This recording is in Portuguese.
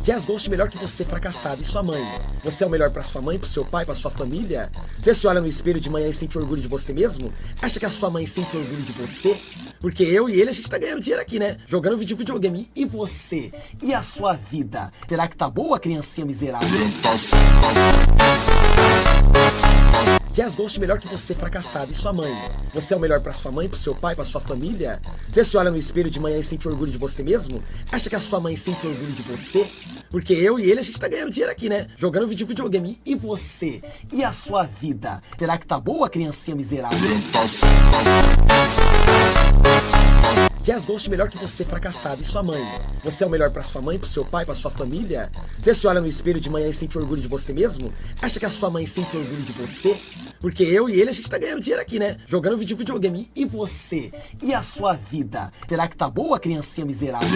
Jazz Ghost melhor que você fracassado. E sua mãe? Você é o melhor pra sua mãe, pro seu pai, pra sua família? Você se olha no espelho de manhã e sente orgulho de você mesmo? Você acha que a sua mãe sente orgulho de você? Porque eu e ele, a gente tá ganhando dinheiro aqui, né? Jogando videogame. E você? E a sua vida? Será que tá boa, criancinha miserável? Jazz Ghost melhor que você fracassado. E sua mãe? Você é o melhor pra sua mãe, pro seu pai, pra sua família? Você se olha no espelho de manhã e sente orgulho de você mesmo? Você acha que a sua mãe sente orgulho de você? Porque eu e ele, a gente tá ganhando dinheiro aqui, né? Jogando videogame. E você? E a sua vida? Será que tá boa, criancinha miserável? Jazz Ghost melhor que você fracassado. E sua mãe? Você é o melhor pra sua mãe, pro seu pai, pra sua família? Você se olha no espelho de manhã e sente orgulho de você mesmo? Você acha que a sua mãe sente orgulho de você? Porque eu e ele, a gente tá ganhando dinheiro aqui, né? Jogando videogame. E você? E a sua vida? Será que tá boa, criancinha miserável?